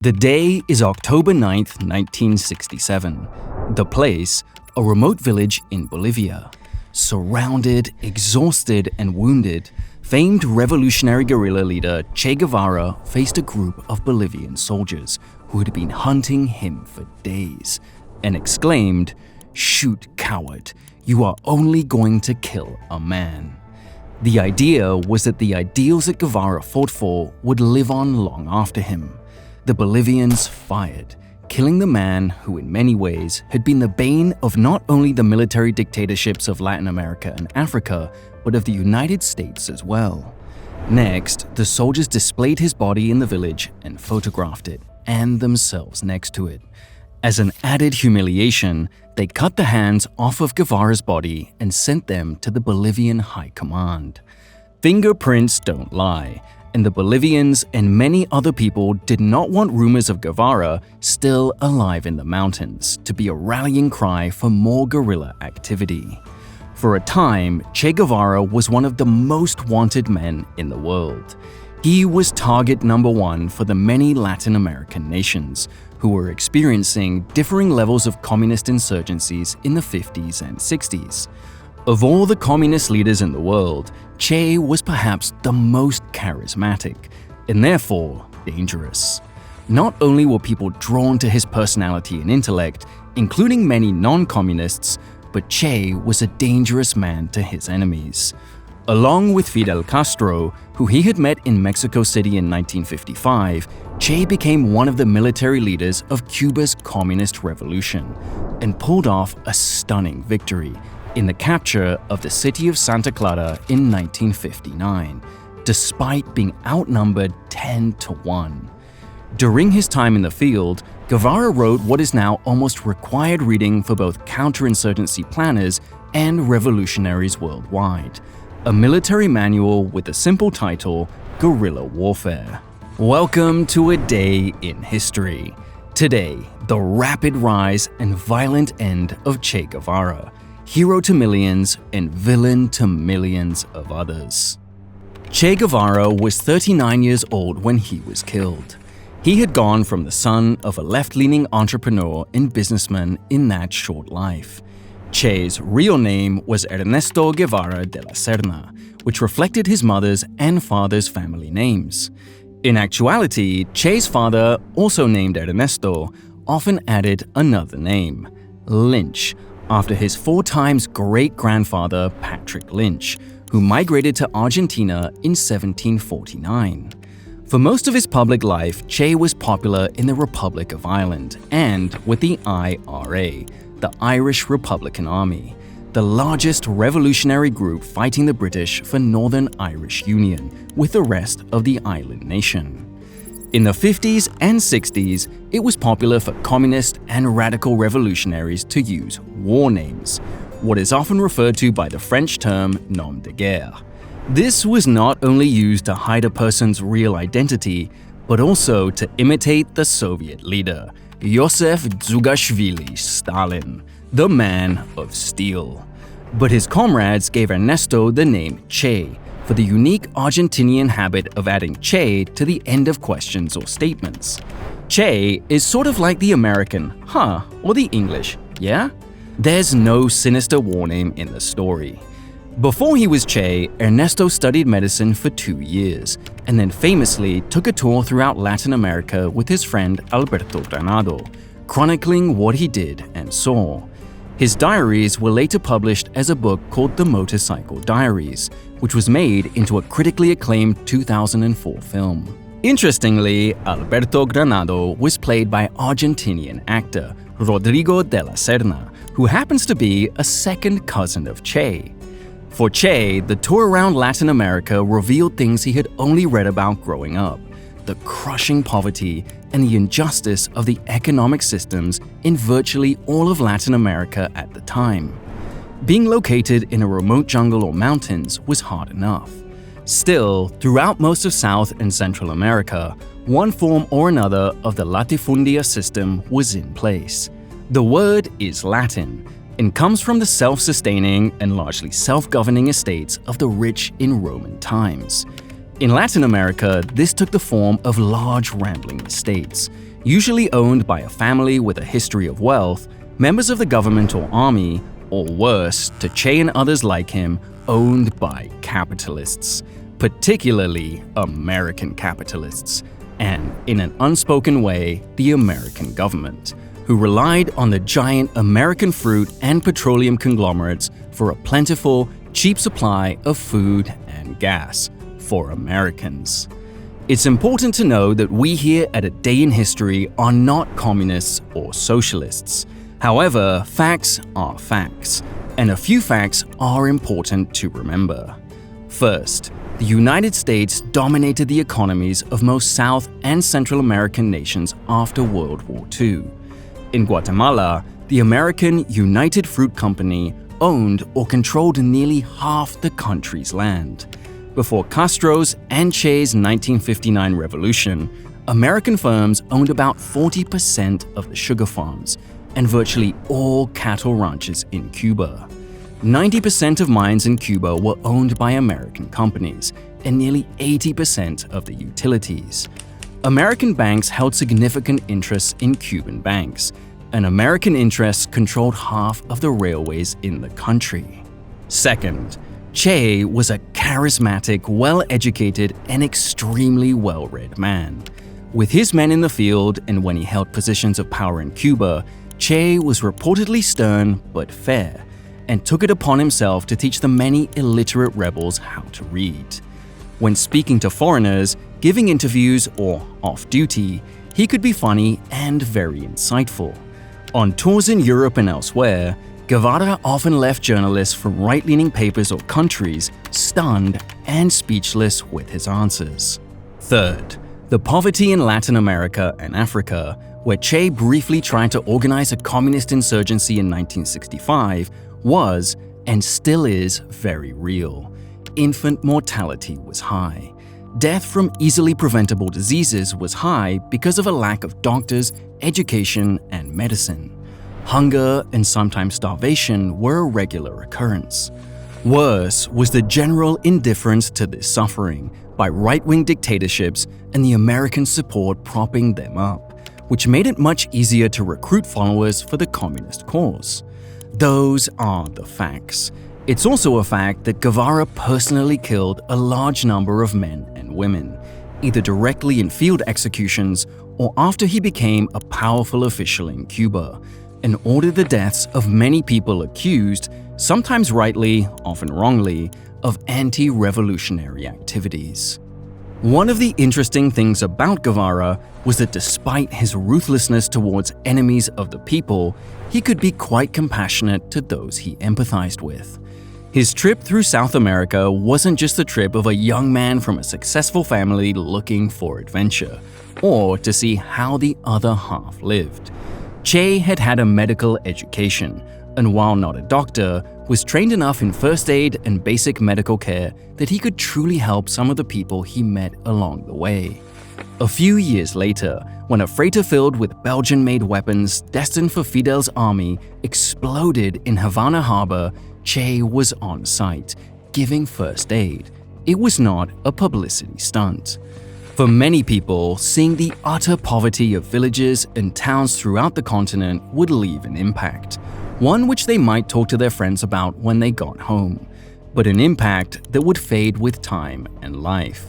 The day is October 9th, 1967. The place, a remote village in Bolivia. Surrounded, exhausted, and wounded, famed revolutionary guerrilla leader Che Guevara faced a group of Bolivian soldiers who had been hunting him for days and exclaimed, "Shoot, coward, you are only going to kill a man." The idea was that the ideals that Guevara fought for would live on long after him. The Bolivians fired, killing the man who in many ways had been the bane of not only the military dictatorships of Latin America and Africa, but of the United States as well. Next, the soldiers displayed his body in the village and photographed it, and themselves next to it. As an added humiliation, they cut the hands off of Guevara's body and sent them to the Bolivian High Command. Fingerprints don't lie, and the Bolivians and many other people did not want rumors of Guevara still alive in the mountains to be a rallying cry for more guerrilla activity. For a time, Che Guevara was one of the most wanted men in the world. He was target number one for the many Latin American nations who were experiencing differing levels of communist insurgencies in the 50s and 60s. Of all the communist leaders in the world, Che was perhaps the most charismatic, and therefore dangerous. Not only were people drawn to his personality and intellect, including many non-communists, but Che was a dangerous man to his enemies. Along with Fidel Castro, who he had met in Mexico City in 1955, Che became one of the military leaders of Cuba's communist revolution and pulled off a stunning victory in the capture of the city of Santa Clara in 1959, despite being outnumbered 10-1. During his time in the field, Guevara wrote what is now almost required reading for both counterinsurgency planners and revolutionaries worldwide, a military manual with the simple title, Guerrilla Warfare. Welcome to a day in history. Today, the rapid rise and violent end of Che Guevara, hero to millions and villain to millions of others. Che Guevara was 39 years old when he was killed. He had gone from the son of a left-leaning entrepreneur and businessman in that short life. Che's real name was Ernesto Guevara de la Serna, which reflected his mother's and father's family names. In actuality, Che's father, also named Ernesto, often added another name, Lynch, after his 4 times great-grandfather Patrick Lynch, who migrated to Argentina in 1749. For most of his public life, Che was popular in the Republic of Ireland and with the IRA, the Irish Republican Army, the largest revolutionary group fighting the British for Northern Irish Union with the rest of the island nation. In the 50s and 60s, it was popular for communist and radical revolutionaries to use war names, what is often referred to by the French term nom de guerre. This was not only used to hide a person's real identity, but also to imitate the Soviet leader, Joseph Dzugashvili Stalin, the man of steel. But his comrades gave Ernesto the name Che, for the unique Argentinian habit of adding Che to the end of questions or statements. Che is sort of like the American, huh, or the English, yeah? There's no sinister war name in the story. Before he was Che, Ernesto studied medicine for 2 years, and then famously took a tour throughout Latin America with his friend Alberto Granado, chronicling what he did and saw. His diaries were later published as a book called The Motorcycle Diaries, which was made into a critically acclaimed 2004 film. Interestingly, Alberto Granado was played by Argentinian actor Rodrigo de la Serna, who happens to be a second cousin of Che. For Che, the tour around Latin America revealed things he had only read about growing up: the crushing poverty and the injustice of the economic systems in virtually all of Latin America at the time. Being located in a remote jungle or mountains was hard enough. Still, throughout most of South and Central America, one form or another of the latifundia system was in place. The word is Latin and comes from the self-sustaining and largely self-governing estates of the rich in Roman times. In Latin America, this took the form of large rambling estates, usually owned by a family with a history of wealth, members of the government or army, or worse, to Che and others like him, owned by capitalists, particularly American capitalists, and, in an unspoken way, the American government, who relied on the giant American fruit and petroleum conglomerates for a plentiful, cheap supply of food and gas for Americans. It's important to know that we here at A Day in History are not communists or socialists. However, facts are facts, and a few facts are important to remember. First, the United States dominated the economies of most South and Central American nations after World War II. In Guatemala, the American United Fruit Company owned or controlled nearly half the country's land. Before Castro's and Che's 1959 revolution, American firms owned about 40% of the sugar farms and virtually all cattle ranches in Cuba. 90% of mines in Cuba were owned by American companies, and nearly 80% of the utilities. American banks held significant interests in Cuban banks, and American interests controlled half of the railways in the country. Second, Che was a charismatic, well-educated, and extremely well-read man. With his men in the field and when he held positions of power in Cuba, Che was reportedly stern but fair, and took it upon himself to teach the many illiterate rebels how to read. When speaking to foreigners, giving interviews, or off-duty, he could be funny and very insightful. On tours in Europe and elsewhere, Guevara often left journalists from right-leaning papers or countries stunned and speechless with his answers. Third, the poverty in Latin America and Africa, where Che briefly tried to organize a communist insurgency in 1965, was, and still is, very real. Infant mortality was high. Death from easily preventable diseases was high because of a lack of doctors, education, and medicine. Hunger and sometimes starvation were a regular occurrence. Worse was the general indifference to this suffering by right-wing dictatorships and the American support propping them up, which made it much easier to recruit followers for the communist cause. Those are the facts. It's also a fact that Guevara personally killed a large number of men and women, either directly in field executions or after he became a powerful official in Cuba, and ordered the deaths of many people accused, sometimes rightly, often wrongly, of anti-revolutionary activities. One of the interesting things about Guevara was that despite his ruthlessness towards enemies of the people, he could be quite compassionate to those he empathized with. His trip through South America wasn't just the trip of a young man from a successful family looking for adventure, or to see how the other half lived. Che had had a medical education, and while not a doctor, was trained enough in first aid and basic medical care that he could truly help some of the people he met along the way. A few years later, when a freighter filled with Belgian-made weapons destined for Fidel's army exploded in Havana Harbor, Che was on site, giving first aid. It was not a publicity stunt. For many people, seeing the utter poverty of villages and towns throughout the continent would leave an impact, one which they might talk to their friends about when they got home, but an impact that would fade with time and life.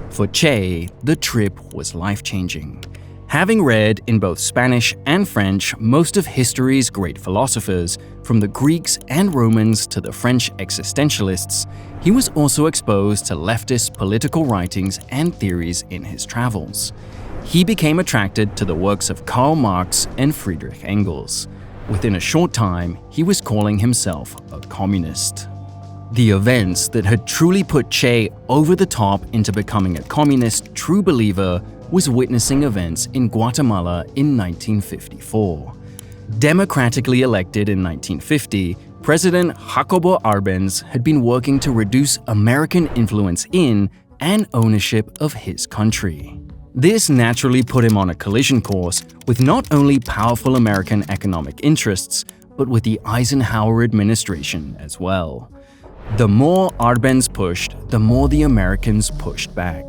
For Che, the trip was life-changing. Having read in both Spanish and French most of history's great philosophers, from the Greeks and Romans to the French existentialists, he was also exposed to leftist political writings and theories in his travels. He became attracted to the works of Karl Marx and Friedrich Engels. Within a short time, he was calling himself a communist. The events that had truly put Che over the top into becoming a communist true believer was witnessing events in Guatemala in 1954. Democratically elected in 1950, President Jacobo Arbenz had been working to reduce American influence in and ownership of his country. This naturally put him on a collision course with not only powerful American economic interests, but with the Eisenhower administration as well. The more Arbenz pushed, the more the Americans pushed back.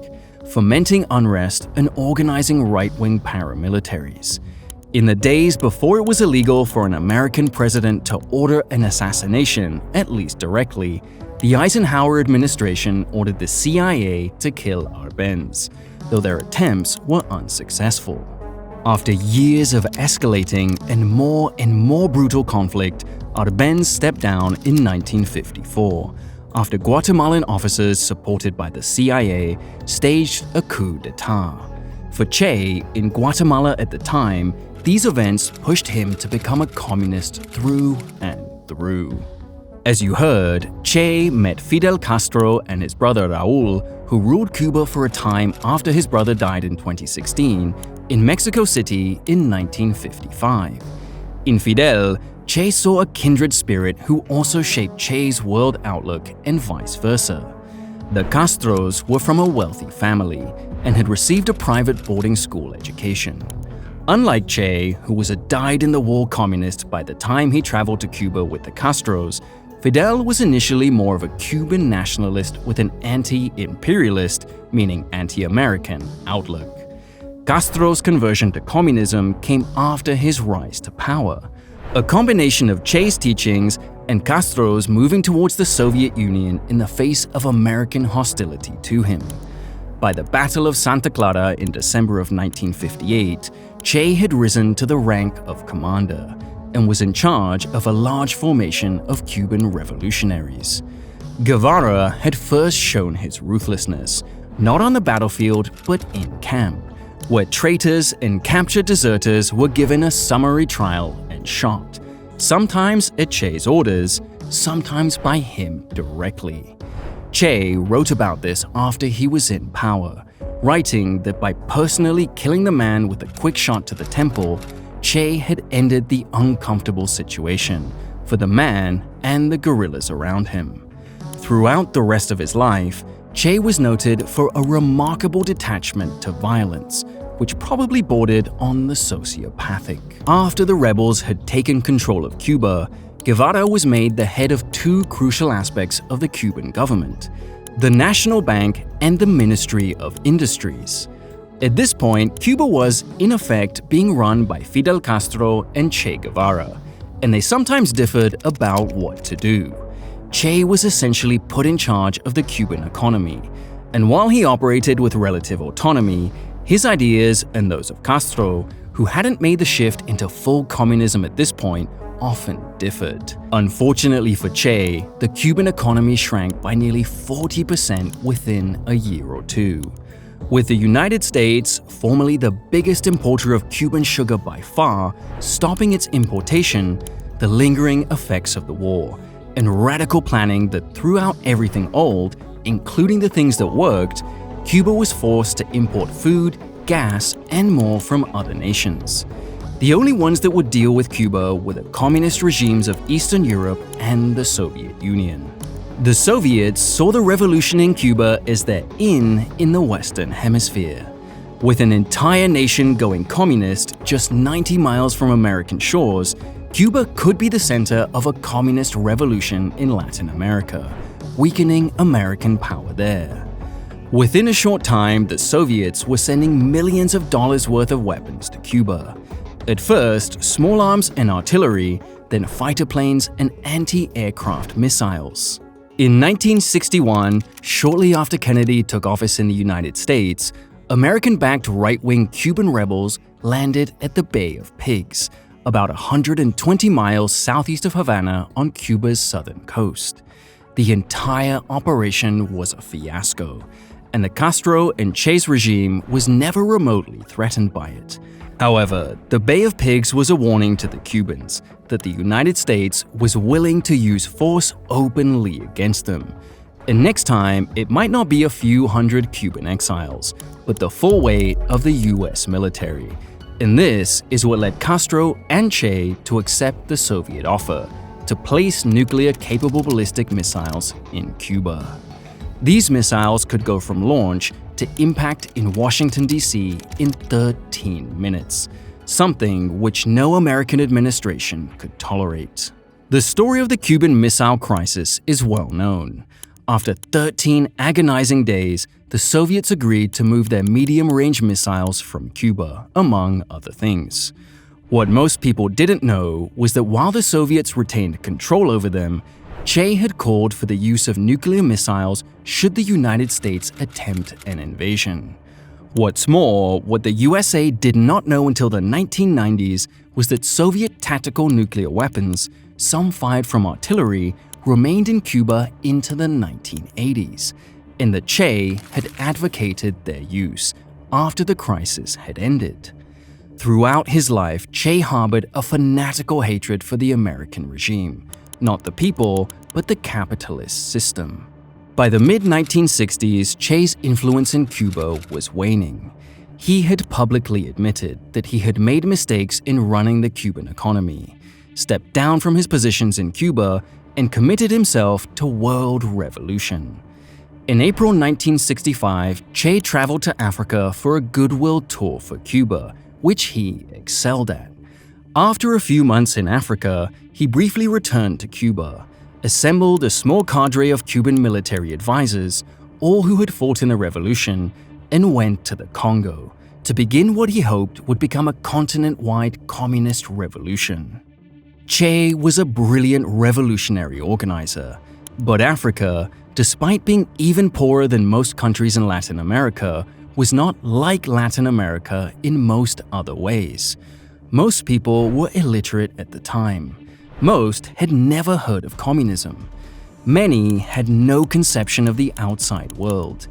fomenting unrest and organizing right-wing paramilitaries. In the days before it was illegal for an American president to order an assassination, at least directly, the Eisenhower administration ordered the CIA to kill Arbenz, though their attempts were unsuccessful. After years of escalating and more brutal conflict, Arbenz stepped down in 1954, after Guatemalan officers supported by the CIA staged a coup d'etat. For Che, in Guatemala at the time, these events pushed him to become a communist through and through. As you heard, Che met Fidel Castro and his brother Raúl, who ruled Cuba for a time after his brother died in 2016, in Mexico City in 1955. In Fidel, Che saw a kindred spirit who also shaped Che's world outlook and vice versa. The Castros were from a wealthy family and had received a private boarding school education. Unlike Che, who was a dyed-in-the-wool communist by the time he traveled to Cuba with the Castros, Fidel was initially more of a Cuban nationalist with an anti-imperialist, meaning anti-American, outlook. Castro's conversion to communism came after his rise to power. A combination of Che's teachings and Castro's moving towards the Soviet Union in the face of American hostility to him. By the Battle of Santa Clara in December of 1958, Che had risen to the rank of commander and was in charge of a large formation of Cuban revolutionaries. Guevara had first shown his ruthlessness, not on the battlefield but in camp, where traitors and captured deserters were given a summary trial and shot, sometimes at Che's orders, sometimes by him directly. Che wrote about this after he was in power, writing that by personally killing the man with a quick shot to the temple, Che had ended the uncomfortable situation for the man and the guerrillas around him. Throughout the rest of his life, Che was noted for a remarkable detachment to violence, which probably bordered on the sociopathic. After the rebels had taken control of Cuba, Guevara was made the head of two crucial aspects of the Cuban government: the National Bank and the Ministry of Industries. At this point, Cuba was, in effect, being run by Fidel Castro and Che Guevara, and they sometimes differed about what to do. Che was essentially put in charge of the Cuban economy, and while he operated with relative autonomy, his ideas and those of Castro, who hadn't made the shift into full communism at this point, often differed. Unfortunately for Che, the Cuban economy shrank by nearly 40% within a year or two. With the United States, formerly the biggest importer of Cuban sugar by far, stopping its importation, the lingering effects of the war, and radical planning that threw out everything old, including the things that worked, Cuba was forced to import food, gas, and more from other nations. The only ones that would deal with Cuba were the communist regimes of Eastern Europe and the Soviet Union. The Soviets saw the revolution in Cuba as their in the Western Hemisphere. With an entire nation going communist just 90 miles from American shores, Cuba could be the center of a communist revolution in Latin America, weakening American power there. Within a short time, the Soviets were sending millions of dollars worth of weapons to Cuba. At first, small arms and artillery, then fighter planes and anti-aircraft missiles. In 1961, shortly after Kennedy took office in the United States, American-backed right-wing Cuban rebels landed at the Bay of Pigs, about 120 miles southeast of Havana on Cuba's southern coast. The entire operation was a fiasco, and the Castro and Che's regime was never remotely threatened by it. However, the Bay of Pigs was a warning to the Cubans that the United States was willing to use force openly against them. And next time, it might not be a few hundred Cuban exiles, but the full weight of the US military. And this is what led Castro and Che to accept the Soviet offer to place nuclear-capable ballistic missiles in Cuba. These missiles could go from launch to impact in Washington, D.C. in 13 minutes, something which no American administration could tolerate. The story of the Cuban Missile Crisis is well known. After 13 agonizing days, the Soviets agreed to move their medium-range missiles from Cuba, among other things. What most people didn't know was that while the Soviets retained control over them, Che had called for the use of nuclear missiles should the United States attempt an invasion. What's more, what the USA did not know until the 1990s was that Soviet tactical nuclear weapons, some fired from artillery, remained in Cuba into the 1980s, and that Che had advocated their use after the crisis had ended. Throughout his life, Che harbored a fanatical hatred for the American regime, not the people, but the capitalist system. By the mid-1960s, Che's influence in Cuba was waning. He had publicly admitted that he had made mistakes in running the Cuban economy, stepped down from his positions in Cuba, and committed himself to world revolution. In April 1965, Che traveled to Africa for a goodwill tour for Cuba, which he excelled at. After a few months in Africa, he briefly returned to Cuba, assembled a small cadre of Cuban military advisors, all who had fought in the revolution, and went to the Congo to begin what he hoped would become a continent-wide communist revolution. Che was a brilliant revolutionary organizer, but Africa, despite being even poorer than most countries in Latin America, was not like Latin America in most other ways. Most people were illiterate at the time. Most had never heard of communism. Many had no conception of the outside world.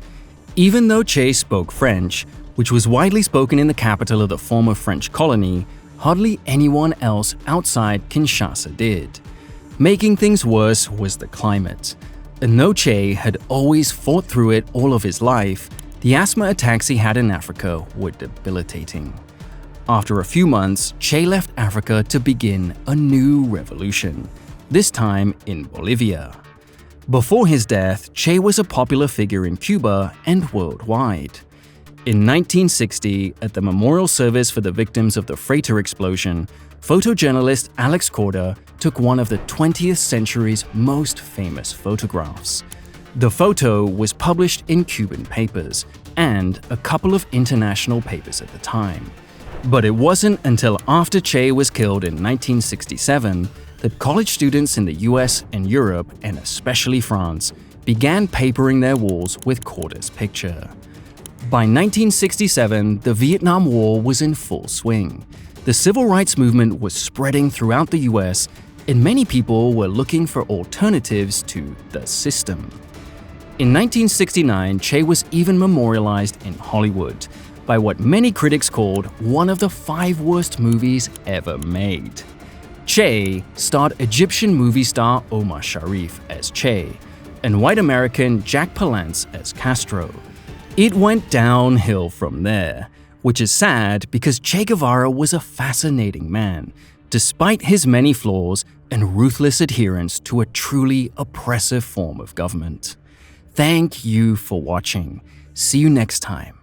Even though Che spoke French, which was widely spoken in the capital of the former French colony, hardly anyone else outside Kinshasa did. Making things worse was the climate. And though Che had always fought through it all of his life, the asthma attacks he had in Africa were debilitating. After a few months, Che left Africa to begin a new revolution, this time in Bolivia. Before his death, Che was a popular figure in Cuba and worldwide. In 1960, at the memorial service for the victims of the freighter explosion, photojournalist Alex Corda took one of the 20th century's most famous photographs. The photo was published in Cuban papers and a couple of international papers at the time. But it wasn't until after Che was killed in 1967 that college students in the US and Europe, and especially France, began papering their walls with Corda's picture. By 1967, the Vietnam War was in full swing. The civil rights movement was spreading throughout the US, and many people were looking for alternatives to the system. In 1969, Che was even memorialized in Hollywood by what many critics called one of the 5 worst movies ever made. Che starred Egyptian movie star Omar Sharif as Che and white American Jack Palance as Castro. It went downhill from there, which is sad because Che Guevara was a fascinating man, despite his many flaws and ruthless adherence to a truly oppressive form of government. Thank you for watching. See you next time.